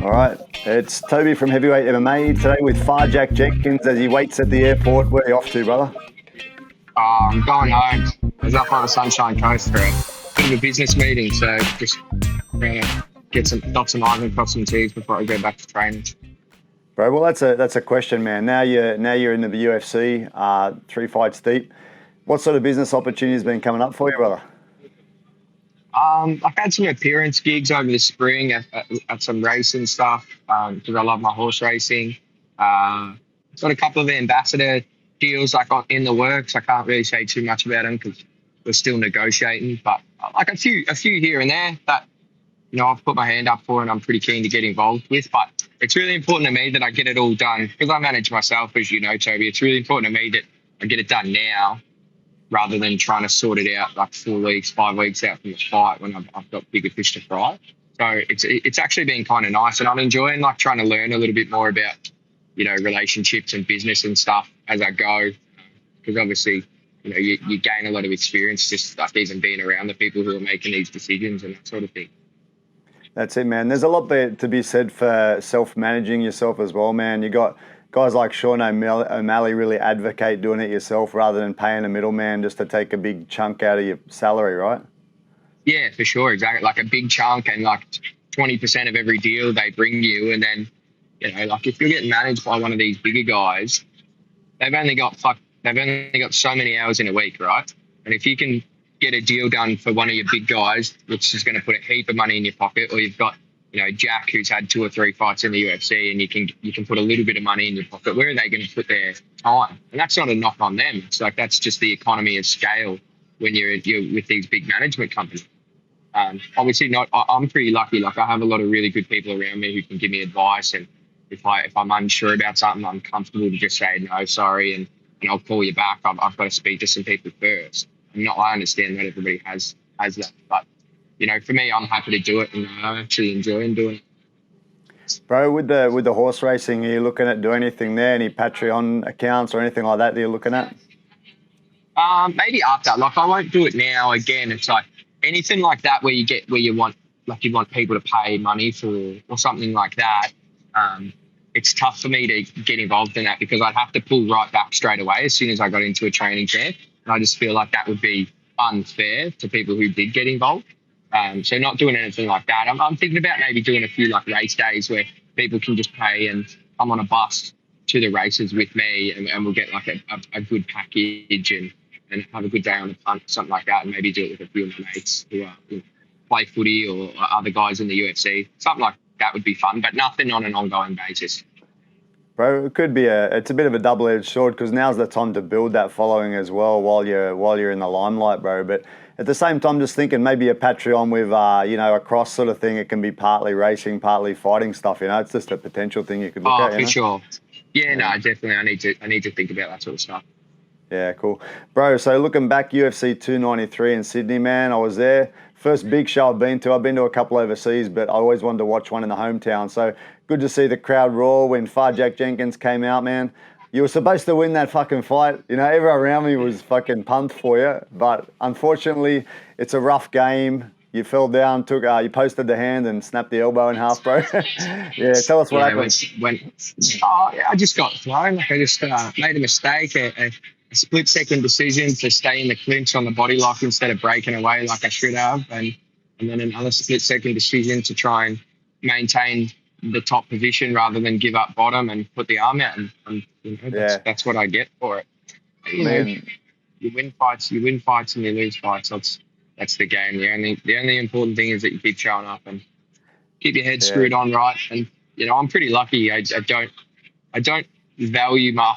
All right, it's Toby from Heavyweight MMA today with Phar Jack Jenkins as he waits at the airport. Where are you off to, brother? I'm going home. I was up on the Sunshine Coast for a bit of a business meeting, so just get dot some I's and cross some T's before I go back to training. Bro, well that's a question, man. Now you're in the UFC, 3 fights deep. What sort of business opportunities been coming up for you, brother? I've had some appearance gigs over the spring at some racing stuff because I love my horse racing. Got a couple of ambassador deals in the works. I can't really say too much about them because we're still negotiating, but like a few here and there that I've put my hand up for and I'm pretty keen to get involved with. But it's really important to me that I get it all done because I manage myself, as you know, Toby. It's really important to me that I get it done now, rather than trying to sort it out like 4 weeks, 5 weeks out from the fight when I've got bigger fish to fry. So it's actually been kind of nice, and I'm enjoying like trying to learn a little bit more about relationships and business and stuff as I go, because obviously you gain a lot of experience just like even being around the people who are making these decisions and that sort of thing. That's it, man. There's a lot there to be said for self-managing yourself as well, man. You got guys like Sean O'Malley really advocate doing it yourself rather than paying a middleman just to take a big chunk out of your salary, right? Yeah, for sure, exactly. Like a big chunk and like 20% of every deal they bring you, and then like if you're getting managed by one of these bigger guys, they've only got so many hours in a week, right? And if you can get a deal done for one of your big guys, which is going to put a heap of money in your pocket, or you've got Jack, who's had 2 or 3 fights in the UFC, and you can put a little bit of money in your pocket. Where are they going to put their time? And that's not a knock on them. It's like that's just the economy of scale when you're with these big management companies. Obviously, not. I'm pretty lucky. Like I have a lot of really good people around me who can give me advice, and if I'm unsure about something, I'm comfortable to just say no, sorry, and I'll call you back. I've got to speak to some people first. I understand that everybody has that, but for me, I'm happy to do it, and I actually enjoy doing it. Bro, with the horse racing, are you looking at doing anything there? Any Patreon accounts or anything like that you're looking at? Maybe after. Like I won't do it now. Again, it's like anything like that where you want people to pay money for or something like that. It's tough for me to get involved in that because I'd have to pull right back straight away as soon as I got into a training camp, and I just feel like that would be unfair to people who did get involved. So not doing anything like that. I'm thinking about maybe doing a few like race days where people can just pay and come on a bus to the races with me, and we'll get like a good package and have a good day on the punt, something like that, and maybe do it with a few of my mates who play footy or other guys in the UFC. Something like that would be fun, but nothing on an ongoing basis. Bro, it could be it's a bit of a double-edged sword because now's the time to build that following as well while you're in the limelight, bro. But at the same time, just thinking maybe a Patreon with a cross sort of thing. It can be partly racing, partly fighting stuff. It's just a potential thing you could look at. Oh, for sure. Yeah, no, definitely. I need to think about that sort of stuff. Yeah, cool, bro. So looking back, UFC 293 in Sydney, man, I was there. First big show I've been to. I've been to a couple overseas, but I always wanted to watch one in the hometown. So good to see the crowd roar when Phar Jack Jenkins came out, man. You were supposed to win that fucking fight. Everyone around me was fucking pumped for you. But unfortunately, it's a rough game. You fell down, you posted the hand and snapped the elbow in half, bro. Yeah, tell us what happened. I just got thrown. Like I just made a mistake, a split-second decision to stay in the clinch on the body lock instead of breaking away like I should have. And then another split-second decision to try and maintain the top position rather than give up bottom and put the arm out, and that's what I get for it. You win fights and you lose fights. That's the game. The only important thing is that you keep showing up and keep your head screwed on right. And I'm pretty lucky. I don't value my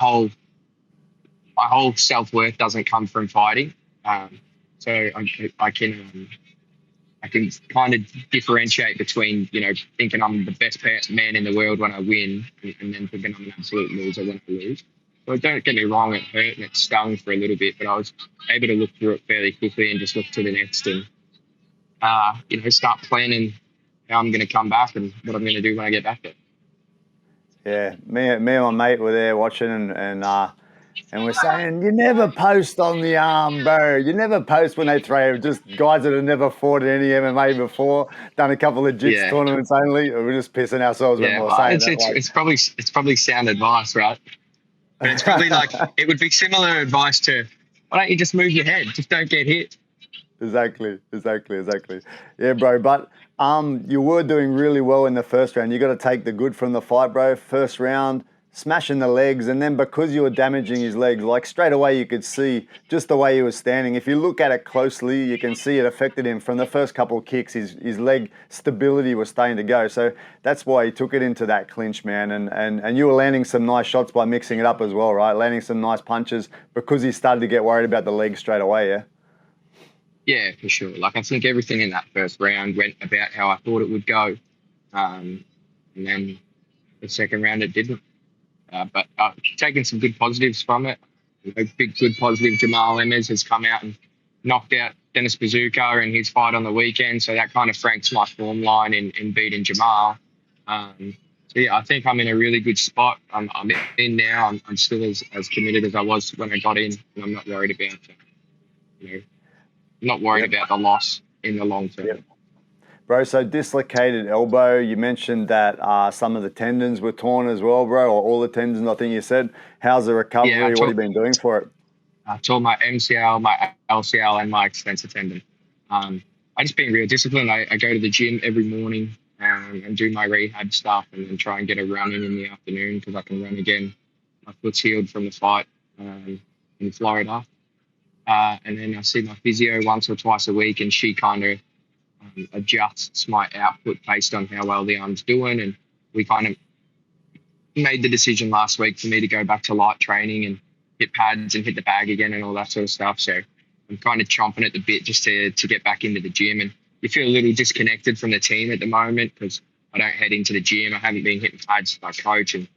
whole self-worth doesn't come from fighting. So I can kind of differentiate between, thinking I'm the best man in the world when I win and then thinking I'm an absolute loser when I lose. So don't get me wrong, it hurt and it stung for a little bit, but I was able to look through it fairly quickly and just look to the next and, start planning how I'm going to come back and what I'm going to do when I get back there. Yeah, me and my mate were there watching and And we're saying, you never post on the arm, bro. You never post when they throw. Just guys that have never fought in any MMA before, done a couple of jits Yeah, tournaments only. We're just pissing ourselves when yeah. we're Well, saying it's that. it's it's probably it's probably sound advice, right? But it's probably like it would be similar advice to why don't you just move your head? Just don't get hit. Exactly. Yeah, bro. But you were doing really well in the first round. You got to take the good from the fight, bro. First round, smashing the legs, and then because you were damaging his legs, like straight away you could see just the way he was standing. If you look at it closely, you can see it affected him from the first couple of kicks. His leg stability was starting to go. So that's why he took it into that clinch, man. And you were landing some nice shots by mixing it up as well, right? Landing some nice punches because he started to get worried about the legs straight away. Yeah. Yeah, for sure. Like I think everything in that first round went about how I thought it would go, and then the second round it didn't. But I've taken some good positives from it. A big good positive, Jamal Emmers has come out and knocked out Dennis Bazooka in his fight on the weekend, so that kind of franks my form line in beating Jamal. So yeah, I think I'm in a really good spot. I'm in now. I'm still as committed as I was when I got in, and I'm not worried about you know not worried Yep. about the loss in the long term. Yep. Bro, so dislocated elbow, you mentioned that some of the tendons were torn as well, bro, or all the tendons, I think you said. How's the recovery? Yeah, What have you been doing for it? I tore my MCL, my LCL, and my extensor tendon. I just been real disciplined. I go to the gym every morning and do my rehab stuff, and then try and get a run in the afternoon because I can run again. My foot's healed from the fight in Florida. And then I see my physio once or twice a week, and she kind of adjusts my output based on how well the arm's doing. And we kind of made the decision last week for me to go back to light training and hit pads and hit the bag again and all that sort of stuff. So I'm kind of chomping at the bit just to get back into the gym. And you feel a little disconnected from the team at the moment because I don't head into the gym. I haven't been hitting pads with my coach, and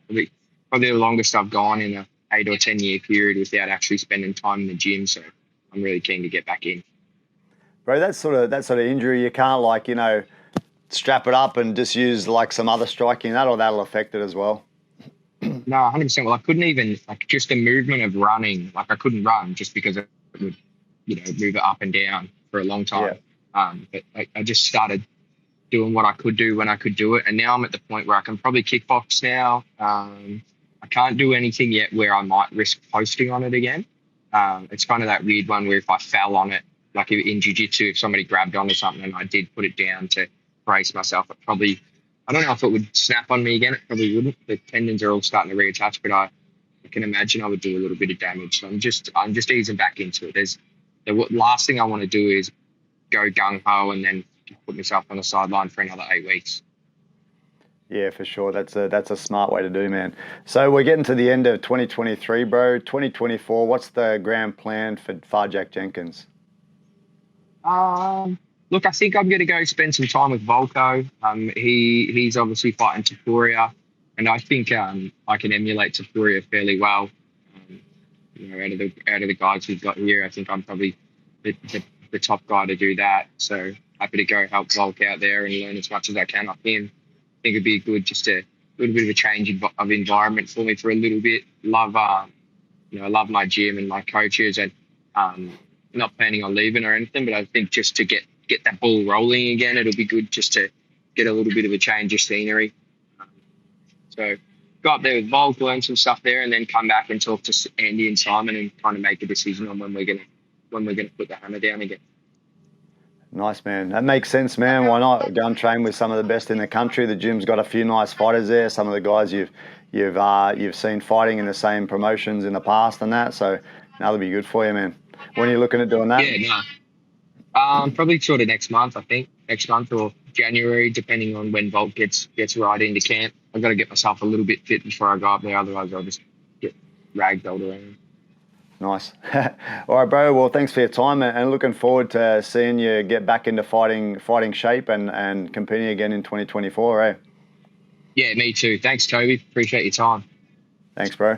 probably the longest I've gone in a 8 or 10 year period without actually spending time in the gym. So I'm really keen to get back in. Bro, that sort of injury, you can't strap it up and just use like some other striking that, or that'll affect it as well. No, 100%. Well, I couldn't even, like, just the movement of running, like, I couldn't run just because it would, move it up and down for a long time. But I just started doing what I could do when I could do it. And now I'm at the point where I can probably kickbox now. I can't do anything yet where I might risk posting on it again. It's kind of that weird one where if I fell on it, like in jiu-jitsu, if somebody grabbed onto something and I did put it down to brace myself, it probably, I don't know if it would snap on me again. It probably wouldn't. The tendons are all starting to reattach, but I can imagine I would do a little bit of damage. So I'm just easing back into it. The last thing I want to do is go gung ho and then put myself on the sideline for another 8 weeks. Yeah, for sure. That's a smart way to do, man. So we're getting to the end of 2023, bro. 2024. What's the grand plan for Phar Jack Jenkins? Look, I think I'm going to go spend some time with Volko. He's obviously fighting Tapuria, and I think I can emulate Tapuria fairly well. Out of the guys we've got here, I think I'm probably the top guy to do that. So happy to go help Volk out there and learn as much as I can off him. I think it'd be good just a little bit of a change of environment for me for a little bit. Love my gym and my coaches, and not planning on leaving or anything, but I think just to get that ball rolling again, it'll be good just to get a little bit of a change of scenery. So go up there with Volk, learn some stuff there, and then come back and talk to Andy and Simon and kind of make a decision on when we're gonna put the hammer down again. Nice, man. That makes sense, man. Why not go and train with some of the best in the country? The gym's got a few nice fighters there. Some of the guys you've seen fighting in the same promotions in the past and that. So that'll be good for you, man. When are you looking at doing that? Yeah, no. Probably sort of next month, I think. Next month or January, depending on when Volt gets right into camp. I've got to get myself a little bit fit before I go up there. Otherwise, I'll just get ragdolled around. Nice. All right, bro. Well, thanks for your time, and looking forward to seeing you get back into fighting shape and competing again in 2024, eh? Yeah, me too. Thanks, Toby. Appreciate your time. Thanks, bro.